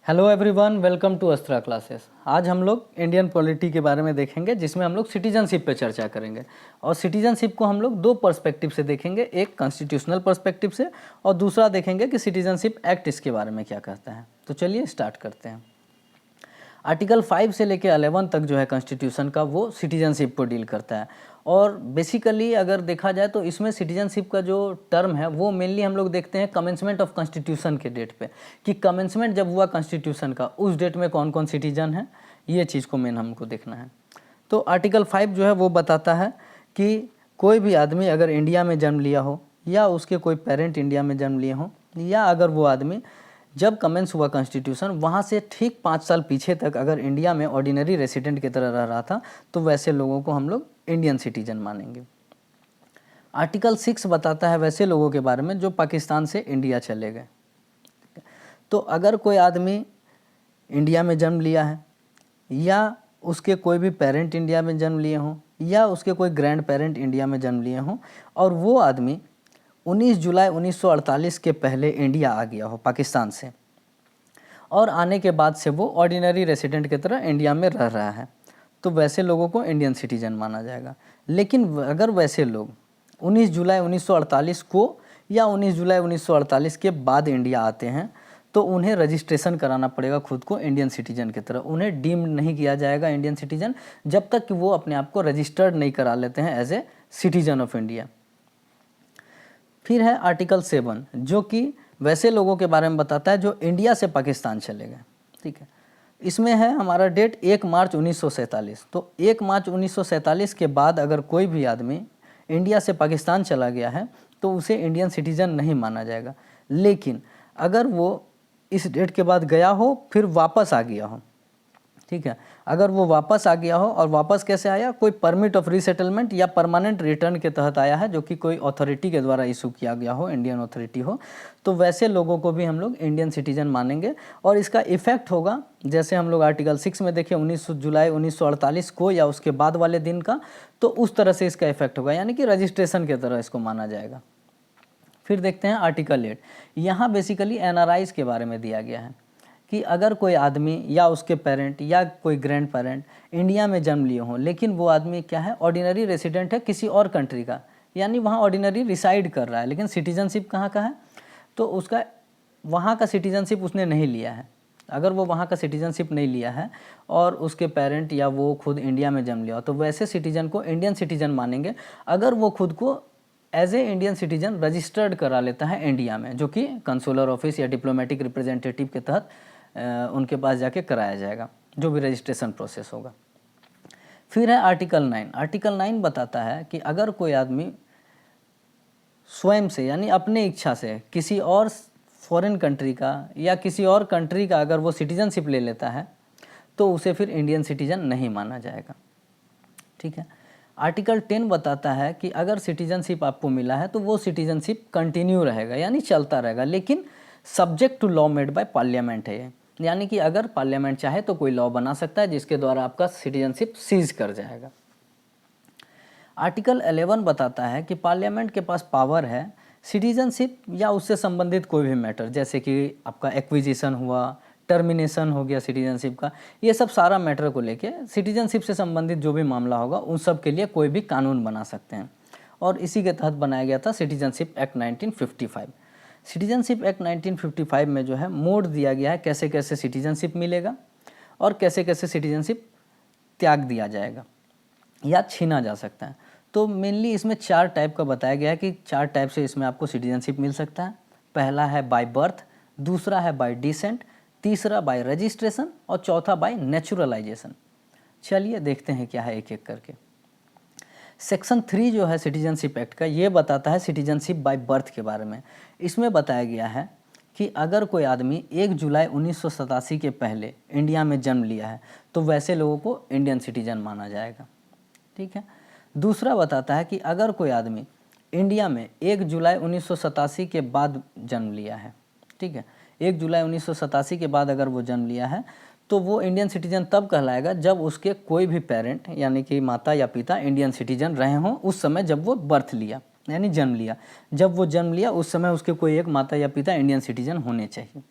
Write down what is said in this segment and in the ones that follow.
Hello everyone, welcome to Astra classes. आज हम लोग इंडियन पॉलिटी के बारे में देखेंगे, जिसमें हम लोग सिटीजनशिप पे चर्चा करेंगे। और सिटीजनशिप को हम लोग दो पर्सपेक्टिव से देखेंगे, एक कॉन्स्टिट्यूशनल पर्सपेक्टिव से और दूसरा देखेंगे कि सिटीजनशिप एक्ट इसके बारे में क्या कहता है। तो चलिए स्टार्ट करते हैं। आर्टिकल 5 से लेकर 11 तक जो है कॉन्स्टिट्यूशन का, वो सिटीजनशिप को डील करता है। और बेसिकली अगर देखा जाए तो इसमें सिटीजनशिप का जो टर्म है वो मेनली हम लोग देखते हैं कमेंसमेंट ऑफ कॉन्स्टिट्यूशन के डेट पे, कि कमेंसमेंट जब हुआ कॉन्स्टिट्यूशन का उस डेट में कौन कौन सिटीजन है, ये चीज़ को मेन हमको देखना है। तो आर्टिकल 5 जो है वो बताता है कि कोई भी आदमी अगर इंडिया में जन्म लिया हो या उसके कोई पेरेंट इंडिया में जन्म लिए हों, या अगर वो आदमी जब कमेंस हुआ कॉन्स्टिट्यूशन वहाँ से ठीक 5 साल पीछे तक अगर इंडिया में ऑर्डिनरी रेसिडेंट की तरह रह रहा था, तो वैसे लोगों को हम लोग इंडियन सिटीजन मानेंगे। आर्टिकल 6 बताता है वैसे लोगों के बारे में जो पाकिस्तान से इंडिया चले गए। तो अगर कोई आदमी इंडिया में जन्म लिया है, या उसके कोई भी पेरेंट इंडिया में जन्म लिए हों, या उसके कोई ग्रैंड पेरेंट इंडिया में जन्म लिए हों, और वो आदमी 19 जुलाई 1948 के पहले इंडिया आ गया हो पाकिस्तान से, और आने के बाद से वो ऑर्डिनरी रेसिडेंट की तरह इंडिया में रह रहा है, तो वैसे लोगों को इंडियन सिटीजन माना जाएगा। लेकिन अगर वैसे लोग 19 जुलाई 1948 को या 19 जुलाई 1948 के बाद इंडिया आते हैं, तो उन्हें रजिस्ट्रेशन कराना पड़ेगा खुद को इंडियन सिटीजन की तरह। उन्हें डीम्ड नहीं किया जाएगा इंडियन सिटीजन जब तक कि वो अपने आप को रजिस्टर्ड नहीं करा लेते हैं as a citizen of India. फिर है आर्टिकल 7, जो कि वैसे लोगों के बारे में बताता है जो इंडिया से पाकिस्तान चले गए। ठीक है, इसमें है हमारा डेट 1 मार्च 1947। तो 1 मार्च 1947 के बाद अगर कोई भी आदमी इंडिया से पाकिस्तान चला गया है तो उसे इंडियन सिटीजन नहीं माना जाएगा। लेकिन अगर वो इस डेट के बाद गया हो फिर वापस आ गया हो, ठीक है, अगर वो वापस आ गया हो, और वापस कैसे आया, कोई परमिट ऑफ रीसेटलमेंट या परमानेंट रिटर्न के तहत आया है, जो कि कोई अथॉरिटी के द्वारा इशू किया गया हो, इंडियन अथॉरिटी हो, तो वैसे लोगों को भी हम लोग इंडियन सिटीजन मानेंगे। और इसका इफेक्ट होगा, जैसे हम लोग आर्टिकल 6 में देखें 19 जुलाई 1948 को या उसके बाद वाले दिन का, तो उस तरह से इसका इफेक्ट होगा, यानी कि रजिस्ट्रेशन की तरह इसको माना जाएगा। फिर देखते हैं आर्टिकल 8। यहाँ बेसिकली एनआरआईज के बारे में दिया गया है कि अगर कोई आदमी या उसके पेरेंट या कोई ग्रैंड पेरेंट इंडिया में जन्म लिए हों, लेकिन वो आदमी क्या है, ऑर्डिनरी रेसिडेंट है किसी और कंट्री का, यानी वहाँ ऑर्डिनरी रिसाइड कर रहा है, लेकिन सिटीजनशिप कहाँ का है, तो उसका वहाँ का सिटीजनशिप उसने नहीं लिया है। अगर वो वहाँ का सिटीजनशिप नहीं लिया है और उसके पेरेंट या वो खुद इंडिया में जन्म लिया हो, तो वैसे सिटीजन को इंडियन सिटीजन मानेंगे अगर वो खुद को as a Indian citizen registered करा लेता है इंडिया में, जो कि कंसुलर ऑफिस या डिप्लोमेटिक रिप्रेजेंटेटिव के तहत उनके पास जाके कराया जाएगा, जो भी रजिस्ट्रेशन प्रोसेस होगा। फिर है आर्टिकल 9। आर्टिकल 9 बताता है कि अगर कोई आदमी स्वयं से यानी अपने इच्छा से किसी और फॉरेन कंट्री का या किसी और कंट्री का अगर वो सिटीजनशिप ले लेता है, तो उसे फिर इंडियन सिटीजन नहीं माना जाएगा। ठीक है, आर्टिकल 10 बताता है कि अगर सिटीजनशिप आपको मिला है तो वो सिटीजनशिप कंटिन्यू रहेगा, यानी चलता रहेगा, लेकिन subject to law made by parliament है ये, यानी कि अगर पार्लियामेंट चाहे तो कोई लॉ बना सकता है जिसके द्वारा आपका सिटीजनशिप सीज कर जाएगा। आर्टिकल 11 बताता है कि पार्लियामेंट के पास पावर है सिटीजनशिप या उससे संबंधित कोई भी मैटर, जैसे कि आपका एक्विजिशन हुआ, टर्मिनेशन हो गया सिटीजनशिप का, ये सब सारा मैटर को लेके सिटीजनशिप से संबंधित जो भी मामला होगा उन सब के लिए कोई भी कानून बना सकते हैं। और इसी के तहत बनाया गया था सिटीजनशिप एक्ट 1955। सिटीजनशिप एक्ट 1955 में जो है मोड दिया गया है कैसे कैसे सिटीजनशिप मिलेगा और कैसे कैसे सिटीजनशिप त्याग दिया जाएगा या छीना जा सकता है। तो मेनली इसमें 4 टाइप का बताया गया है कि 4 टाइप से इसमें आपको सिटीजनशिप मिल सकता है। पहला है बाय बर्थ, दूसरा है बाय डिसेंट, तीसरा बाय रजिस्ट्रेशन और चौथा बाय नेचुरलाइजेशन। चलिए देखते हैं क्या है एक एक करके। सेक्शन 3 जो है सिटीजनशिप एक्ट का, ये बताता है सिटीजनशिप बाय बर्थ के बारे में। इसमें बताया गया है कि अगर कोई आदमी 1 जुलाई 1987 के पहले इंडिया में जन्म लिया है तो वैसे लोगों को इंडियन सिटीजन माना जाएगा। ठीक है, दूसरा बताता है कि अगर कोई आदमी इंडिया में 1 जुलाई 1987 के बाद जन्म लिया है, ठीक है, 1 जुलाई 1987 के बाद अगर वो जन्म लिया है तो वो इंडियन सिटीजन तब कहलाएगा जब उसके कोई भी पेरेंट यानी कि माता या पिता इंडियन सिटीजन रहे हों उस समय जब वो बर्थ लिया यानी जन्म लिया। जब वो जन्म लिया उस समय उसके कोई एक माता या पिता इंडियन सिटीजन होने चाहिए।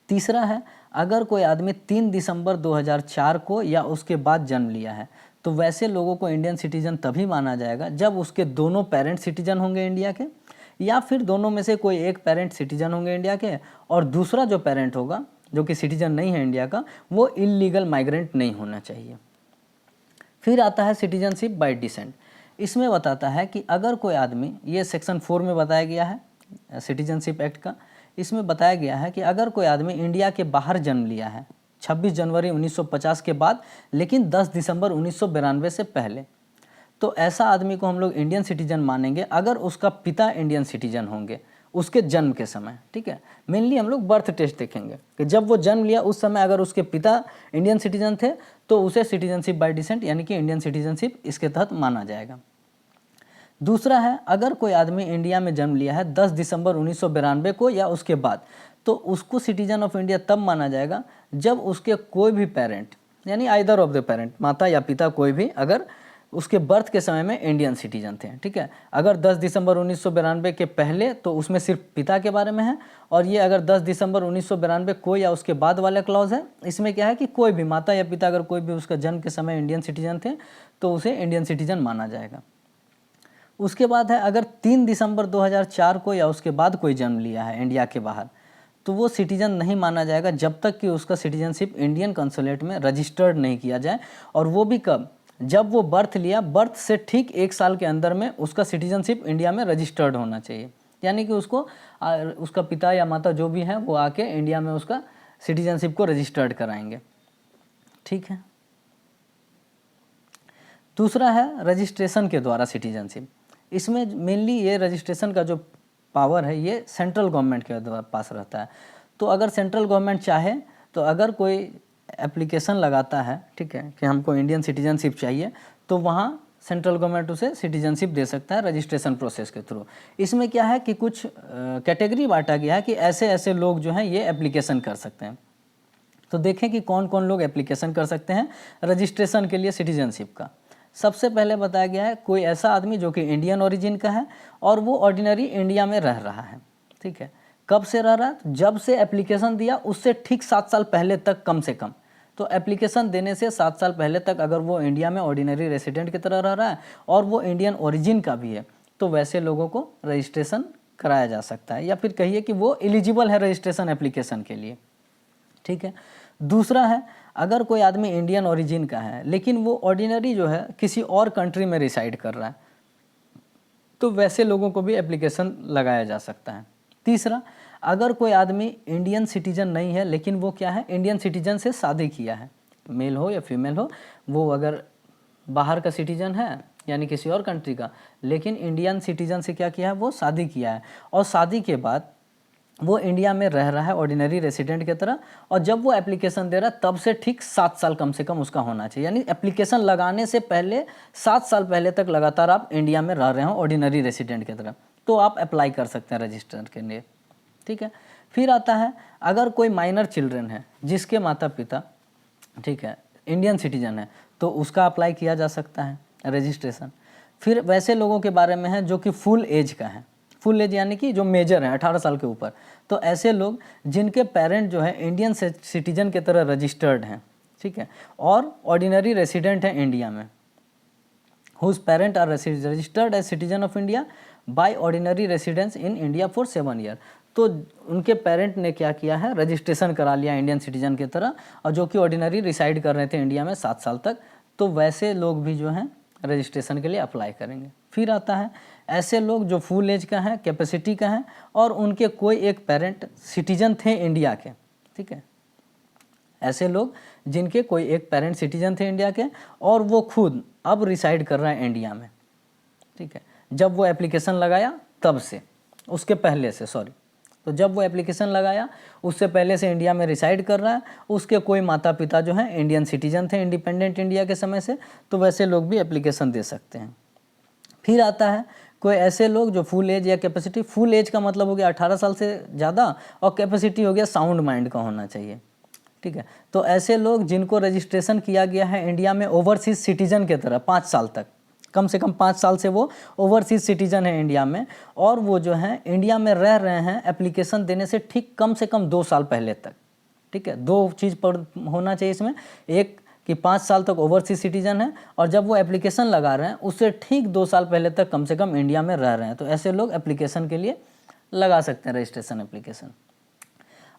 तीसरा है, अगर कोई आदमी 3 दिसंबर 2004 को या उसके बाद जन्म लिया है तो वैसे लोगों को इंडियन सिटीजन तभी माना जाएगा जब उसके दोनों पेरेंट सिटीजन होंगे इंडिया के, या फिर दोनों में से कोई एक पेरेंट सिटीजन होंगे इंडिया के और दूसरा जो पेरेंट होगा जो कि सिटीजन नहीं है इंडिया का, वो इलीगल माइग्रेंट नहीं होना चाहिए। फिर आता है सिटीजनशिप बाय डिसेंट। इसमें बताता है कि अगर कोई आदमी, ये सेक्शन 4 में बताया गया है सिटीजनशिप एक्ट का, इसमें बताया गया है कि अगर कोई आदमी इंडिया के बाहर जन्म लिया है 26 जनवरी 1950 के बाद लेकिन 10 दिसंबर 1992 से पहले, तो ऐसा आदमी को हम लोग इंडियन सिटीजन मानेंगे अगर उसका पिता इंडियन सिटीजन होंगे उसके जन्म के समय। ठीक है, मेनली हम लोग बर्थ टेस्ट देखेंगे कि जब वो जन्म लिया उस समय अगर उसके पिता इंडियन सिटीजन थे तो उसे सिटीजनशिप बाय डिसेंट यानी कि इंडियन सिटीजनशिप इसके तहत माना जाएगा। दूसरा है, अगर कोई आदमी इंडिया में जन्म लिया है 10 दिसंबर 1992 को या उसके बाद, तो उसको सिटीजन ऑफ इंडिया तब माना जाएगा जब उसके कोई भी पेरेंट यानी आइदर ऑफ द पेरेंट, माता या पिता कोई भी, अगर उसके बर्थ के समय में इंडियन सिटीजन थे। ठीक है, अगर 10 दिसंबर 1992 के पहले तो उसमें सिर्फ पिता के बारे में है, और ये अगर 10 दिसंबर 1992 को या उसके बाद वाला क्लॉज है, इसमें क्या है कि कोई भी माता या पिता अगर कोई भी उसका जन्म के समय इंडियन सिटीजन थे तो उसे इंडियन सिटीजन माना जाएगा। उसके बाद है, अगर 3 दिसंबर 2004 को या उसके बाद कोई जन्म लिया है इंडिया के बाहर, तो वो सिटीजन नहीं माना जाएगा जब तक कि उसका सिटीजनशिप इंडियन कंसुलेट में रजिस्टर्ड नहीं किया जाए, और वो भी कब, जब वो बर्थ लिया, बर्थ से ठीक 1 साल के अंदर में उसका सिटीजनशिप इंडिया में रजिस्टर्ड होना चाहिए, यानी कि उसको उसका पिता या माता जो भी हैं वो आके इंडिया में उसका सिटीजनशिप को रजिस्टर्ड कराएंगे। ठीक है, दूसरा है रजिस्ट्रेशन के द्वारा सिटीजनशिप। इसमें मेनली ये रजिस्ट्रेशन का जो पावर है ये सेंट्रल गवर्नमेंट के पास रहता है। तो अगर सेंट्रल गवर्नमेंट चाहे तो अगर कोई एप्लीकेशन लगाता है, ठीक है, कि हमको इंडियन सिटीजनशिप चाहिए, तो वहाँ सेंट्रल गवर्नमेंट उसे सिटीजनशिप दे सकता है रजिस्ट्रेशन प्रोसेस के थ्रू। इसमें क्या है कि कुछ कैटेगरी बांटा गया है कि ऐसे ऐसे लोग जो हैं ये एप्लीकेशन कर सकते हैं। तो देखें कि कौन कौन लोग एप्लीकेशन कर सकते हैं रजिस्ट्रेशन के लिए सिटीजनशिप का। सबसे पहले बताया गया है कोई ऐसा आदमी जो कि इंडियन ओरिजिन का है और वो ऑर्डिनरी इंडिया में रह रहा है। ठीक है, कब से रह रहा है? जब से एप्लीकेशन दिया उससे ठीक 7 साल पहले तक कम से कम। तो एप्लीकेशन देने से 7 साल पहले तक अगर वो इंडिया में ऑर्डिनरी रेसिडेंट की तरह रह रहा है और वो इंडियन ओरिजिन का भी है, तो वैसे लोगों को रजिस्ट्रेशन कराया जा सकता है, या फिर कहिए कि वो एलिजिबल है रजिस्ट्रेशन एप्लीकेशन के लिए। ठीक है, दूसरा है, अगर कोई आदमी इंडियन ओरिजिन का है लेकिन वो ऑर्डिनरी जो है किसी और कंट्री में रिसाइड कर रहा है, तो वैसे लोगों को भी एप्लीकेशन लगाया जा सकता है। तीसरा, अगर कोई आदमी इंडियन सिटीजन नहीं है लेकिन वो क्या है, इंडियन सिटीजन से शादी किया है, मेल हो या फीमेल हो, वो अगर बाहर का सिटीजन है यानी किसी और कंट्री का, लेकिन इंडियन सिटीजन से क्या किया है, वो शादी किया है, और शादी के बाद वो इंडिया में रह रहा है ऑर्डिनरी रेसिडेंट की तरह, और जब वो एप्लीकेशन दे रहा है तब से ठीक 7 साल कम से कम उसका होना चाहिए, यानी एप्लीकेशन लगाने से पहले 7 साल पहले तक लगातार आप इंडिया में रह रहे हो ऑर्डिनरी रेसिडेंट की तरह, तो आप अप्लाई कर सकते हैं रजिस्टर के लिए। ठीक है, फिर आता है, अगर कोई माइनर चिल्ड्रन है जिसके माता पिता, ठीक है, इंडियन सिटीजन है, तो उसका अप्लाई किया जा सकता है रजिस्ट्रेशन। फिर वैसे लोगों के बारे में है जो कि फुल एज का है, फुल एज यानी कि जो मेजर है 18 साल के ऊपर, तो ऐसे लोग जिनके पेरेंट जो है इंडियन सिटीजन की तरह रजिस्टर्ड हैं, ठीक है, और ऑर्डिनरी रेसिडेंट हैं इंडिया में, whose parent are registered as citizen of India by ordinary residence in India for 7 year, तो उनके पेरेंट ने क्या किया है, रजिस्ट्रेशन करा लिया इंडियन सिटीजन की तरह, और जो कि ऑर्डिनरी रिसाइड कर रहे थे इंडिया में 7 साल तक, तो वैसे लोग भी जो हैं रजिस्ट्रेशन के लिए अप्लाई करेंगे। फिर आता है, ऐसे लोग जो फुल एज का है, कैपेसिटी का है, और उनके कोई एक पेरेंट सिटीजन थे इंडिया के, ठीक है, ऐसे लोग जिनके कोई एक पेरेंट सिटीजन थे इंडिया के और वो खुद अब रिसाइड कर रहा है इंडिया में, ठीक है, जब वो एप्लीकेशन लगाया तब से, उसके पहले से, सॉरी, तो जब वो एप्लीकेशन लगाया उससे पहले से इंडिया में रिसाइड कर रहा है, उसके कोई माता पिता जो हैं इंडियन सिटीजन थे इंडिपेंडेंट इंडिया के समय से, तो वैसे लोग भी एप्लीकेशन दे सकते हैं। फिर आता है कोई ऐसे लोग जो फुल एज या कैपेसिटी, फुल एज का मतलब हो गया 18 साल से ज़्यादा, और कैपेसिटी हो गया साउंड माइंड का होना चाहिए, ठीक है, तो ऐसे लोग जिनको रजिस्ट्रेशन किया गया है इंडिया में ओवरसीज सिटीजन की तरह 5 साल तक, कम से कम 5 साल से वो ओवरसीज सिटीजन है इंडिया में, और वो जो है इंडिया में रह रहे हैं एप्लीकेशन देने से ठीक कम से कम 2 साल पहले तक, ठीक है, 2 चीज़ पर होना चाहिए इसमें, एक कि 5 साल तक ओवरसीज सिटीजन है, और जब वो एप्लीकेशन लगा रहे हैं उससे ठीक 2 साल पहले तक कम से कम इंडिया में रह रहे हैं, तो ऐसे लोग एप्लीकेशन के लिए लगा सकते हैं रजिस्ट्रेशन एप्लीकेशन।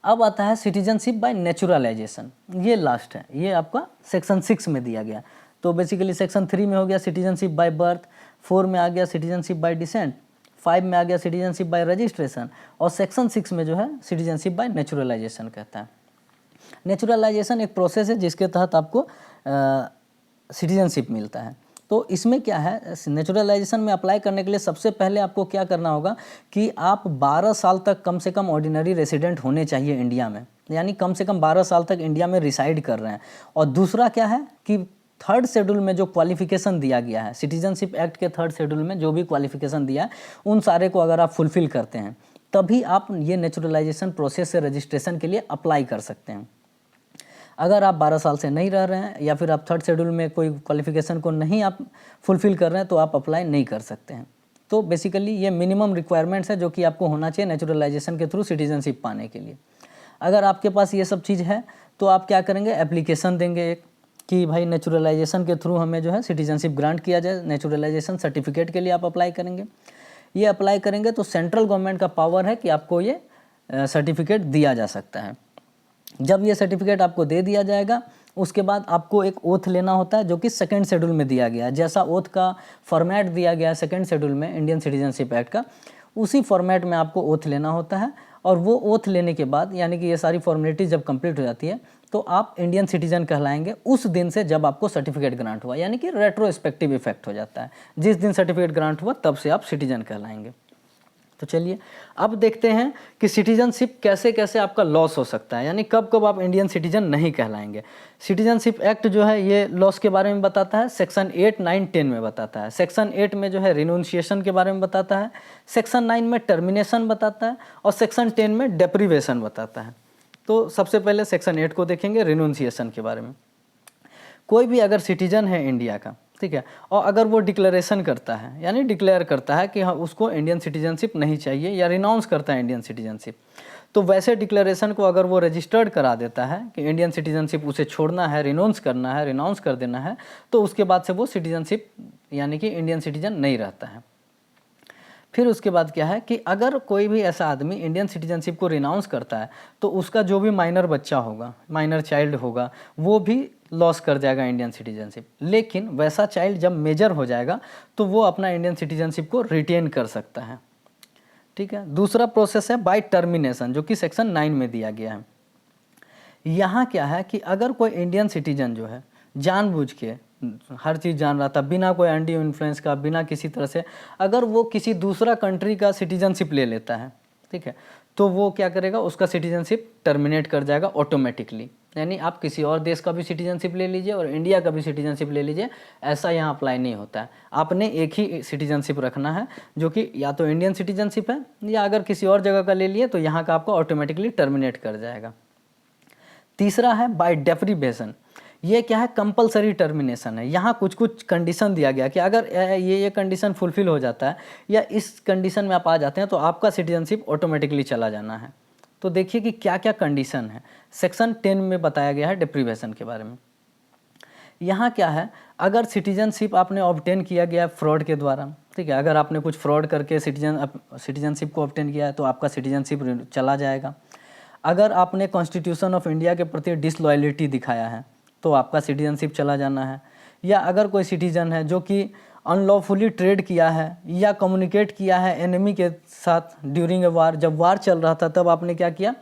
अब आता है सिटीजनशिप बाय नेचुरलाइजेशन, ये लास्ट है, ये आपका सेक्शन 6 में दिया गया। तो बेसिकली सेक्शन 3 में हो गया सिटीजनशिप बाय बर्थ, 4 में आ गया सिटीजनशिप बाय डिसेंट, 5 में आ गया सिटीजनशिप बाय रजिस्ट्रेशन, और सेक्शन 6 में जो है सिटीजनशिप बाय नेचुरलाइजेशन कहता है। नेचुरलाइजेशन एक प्रोसेस है जिसके तहत आपको सिटीजनशिप मिलता है। तो इसमें क्या है, नेचुरलाइजेशन में अप्लाई करने के लिए सबसे पहले आपको क्या करना होगा कि आप 12 साल तक कम से कम ऑर्डिनरी रेसिडेंट होने चाहिए इंडिया में, यानी कम से कम 12 साल तक इंडिया में रिसाइड कर रहे हैं। और दूसरा क्या है कि 3rd शेड्यूल में जो क्वालिफिकेशन दिया गया है, सिटीजनशिप एक्ट के 3rd शेड्यूल में जो भी क्वालिफिकेशन दिया है उन सारे को अगर आप फुलफिल करते हैं तभी आप ये नेचुरलाइजेशन प्रोसेस से रजिस्ट्रेशन के लिए अप्लाई कर सकते हैं। अगर आप 12 साल से नहीं रह रहे हैं या फिर आप 3rd शेड्यूल में कोई क्वालिफिकेशन को नहीं आप फुलफ़िल कर रहे हैं तो आप अप्लाई नहीं कर सकते हैं। तो बेसिकली ये मिनिमम रिक्वायरमेंट्स है जो कि आपको होना चाहिए नेचुरलाइजेशन के थ्रू सिटीजनशिप पाने के लिए। अगर आपके पास ये सब चीज़ है तो आप क्या करेंगे, एप्लीकेशन देंगे एक कि भाई नेचुरलाइजेशन के थ्रू हमें जो है सिटीजनशिप ग्रांट किया जाए, नेचुरलाइजेशन सर्टिफिकेट के लिए आप अप्लाई करेंगे। ये अप्लाई करेंगे तो सेंट्रल गवर्नमेंट का पावर है कि आपको ये सर्टिफिकेट दिया जा सकता है। जब ये सर्टिफिकेट आपको दे दिया जाएगा उसके बाद आपको एक ओथ लेना होता है जो कि 2nd शेड्यूल में दिया गया है। जैसा ओथ का फॉर्मेट दिया गया है 2nd शेड्यूल में इंडियन सिटीजनशिप एक्ट का, उसी फॉर्मेट में आपको ओथ लेना होता है। और वो ओथ लेने के बाद यानी कि ये सारी फॉर्मेलिटी जब कंप्लीट हो जाती है तो आप इंडियन सिटीजन कहलाएंगे उस दिन से जब आपको सर्टिफिकेट ग्रांट हुआ, यानी कि रेट्रोस्पेक्टिव इफेक्ट हो जाता है। जिस दिन सर्टिफिकेट ग्रांट हुआ तब से आप सिटीजन कहलाएंगे। तो चलिए अब देखते हैं कि सिटीजनशिप कैसे कैसे आपका लॉस हो सकता है, यानी कब कब आप इंडियन सिटीजन नहीं कहलाएंगे। सिटीजनशिप एक्ट जो है ये लॉस के बारे में बताता है, सेक्शन 8, 9, 10 में बताता है। सेक्शन 8 में जो है रिनउंसिएशन के बारे में बताता है, सेक्शन 9 में टर्मिनेशन बताता है, और सेक्शन 10 में डेप्रीवेशन बताता है। तो सबसे पहले सेक्शन 8 को देखेंगे, रिनउंसिएशन के बारे में। कोई भी अगर सिटीजन है इंडिया का, ठीक है, और अगर वो डिक्लेरेशन करता है यानी डिक्लेयर करता है कि हाँ उसको इंडियन सिटीजनशिप नहीं चाहिए या रिनाउंस करता है इंडियन सिटीजनशिप, तो वैसे डिक्लेरेशन को अगर वो रजिस्टर्ड करा देता है कि इंडियन सिटीजनशिप उसे छोड़ना है, रिनाउंस करना है, रिनाउंस कर देना है, तो उसके बाद से वो सिटीजनशिप यानी कि इंडियन सिटीजन नहीं रहता है। फिर उसके बाद क्या है कि अगर कोई भी ऐसा आदमी इंडियन सिटीजनशिप को रिनाउंस करता है तो उसका जो भी माइनर बच्चा होगा, माइनर चाइल्ड होगा, वो भी लॉस कर जाएगा इंडियन सिटीजनशिप। लेकिन वैसा चाइल्ड जब मेजर हो जाएगा तो वो अपना इंडियन सिटीजनशिप को रिटेन कर सकता है। ठीक है, दूसरा प्रोसेस है बाय टर्मिनेशन जो कि सेक्शन 9 में दिया गया है। यहाँ क्या है कि अगर कोई इंडियन सिटीजन जो है जानबूझ के हर चीज़ जान रहा था, बिना कोई एंटी इन्फ्लुएंस का, बिना किसी तरह से, अगर वो किसी दूसरा कंट्री का सिटीजनशिप ले लेता है, ठीक है, तो वो क्या करेगा, उसका सिटीजनशिप टर्मिनेट कर जाएगा ऑटोमेटिकली। यानी आप किसी और देश का भी सिटीजनशिप ले लीजिए और इंडिया का भी सिटीजनशिप ले लीजिए, ऐसा यहाँ अप्लाई नहीं होता है। आपने एक ही सिटीजनशिप रखना है जो कि या तो इंडियन सिटीजनशिप है, या अगर किसी और जगह का ले लिए तो यहाँ का आपको ऑटोमेटिकली टर्मिनेट कर जाएगा। तीसरा है बाय डेप्रीवेशन। ये क्या है, कंपलसरी टर्मिनेशन है। यहाँ कुछ कुछ कंडीशन दिया गया कि अगर ये कंडीशन फुलफिल हो जाता है या इस कंडीशन में आप आ जाते हैं तो आपका सिटीजनशिप ऑटोमेटिकली चला जाना है। तो देखिए कि क्या क्या कंडीशन है, सेक्शन 10 में बताया गया है डेप्रीवेशन के बारे में। यहाँ क्या है, अगर सिटीजनशिप आपने ऑब्टेन किया गया फ्रॉड के द्वारा, ठीक है, अगर आपने कुछ फ्रॉड करके सिटीजनशिप को ऑब्टेन किया है तो आपका सिटीजनशिप चला जाएगा। अगर आपने कॉन्स्टिट्यूशन ऑफ इंडिया के प्रति डिसलॉयलिटी दिखाया है तो आपका सिटीजनशिप चला जाना है। या अगर कोई सिटीजन है जो कि अनलॉफुली ट्रेड किया है या कम्युनिकेट किया है एनिमी के साथ ड्यूरिंग ए वार, जब वार चल रहा था तब आपने क्या किया,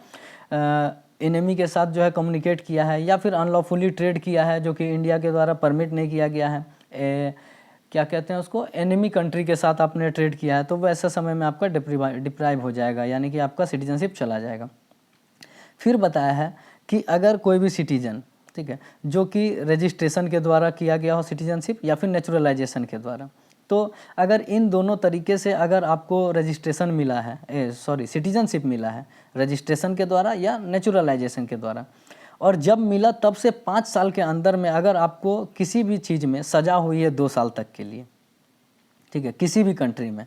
एनिमी के साथ जो है कम्युनिकेट किया है, या फिर अनलॉफुली ट्रेड किया है जो कि इंडिया के द्वारा परमिट नहीं किया गया है, क्या कहते हैं उसको, एनिमी कंट्री के साथ आपने ट्रेड किया है, तो वैसे समय में आपका डिप्राइव हो जाएगा, यानी कि आपका सिटीजनशिप चला जाएगा। फिर बताया है कि अगर कोई भी सिटीजन, ठीक है, जो कि रजिस्ट्रेशन के द्वारा किया गया हो सिटीजनशिप या फिर नेचुरलाइजेशन के द्वारा, तो अगर इन दोनों तरीके से अगर आपको रजिस्ट्रेशन मिला है, सिटीजनशिप मिला है रजिस्ट्रेशन के द्वारा या नेचुरलाइजेशन के द्वारा, और जब मिला तब से 5 साल के अंदर में अगर आपको किसी भी चीज़ में सज़ा हुई है 2 साल तक के लिए, ठीक है, किसी भी कंट्री में,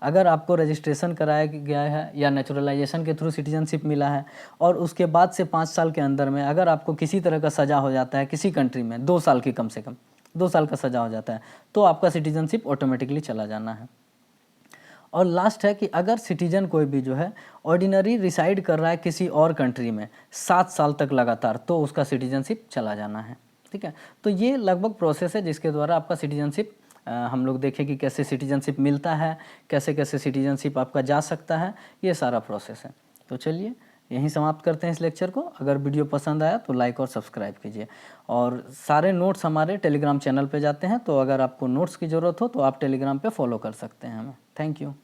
अगर आपको रजिस्ट्रेशन कराया गया है या नेचुरलाइजेशन के थ्रू सिटीजनशिप मिला है और उसके बाद से 5 साल के अंदर में अगर आपको किसी तरह का सज़ा हो जाता है किसी कंट्री में, 2 साल की, कम से कम 2 साल का सज़ा हो जाता है, तो आपका सिटीजनशिप ऑटोमेटिकली चला जाना है। और लास्ट है कि अगर सिटीजन कोई भी जो है ऑर्डिनरी रिसाइड कर रहा है किसी और कंट्री में 7 साल तक लगातार, तो उसका सिटीजनशिप चला जाना है। ठीक है, तो ये लगभग प्रोसेस है जिसके द्वारा आपका सिटीजनशिप हम लोग देखें कि कैसे सिटीजनशिप मिलता है, कैसे कैसे सिटीजनशिप आपका जा सकता है, ये सारा प्रोसेस है। तो चलिए यहीं समाप्त करते हैं इस लेक्चर को। अगर वीडियो पसंद आया तो लाइक और सब्सक्राइब कीजिए, और सारे नोट्स हमारे टेलीग्राम चैनल पे जाते हैं, तो अगर आपको नोट्स की ज़रूरत हो तो आप टेलीग्राम पे फॉलो कर सकते हैं हमें। Thank you.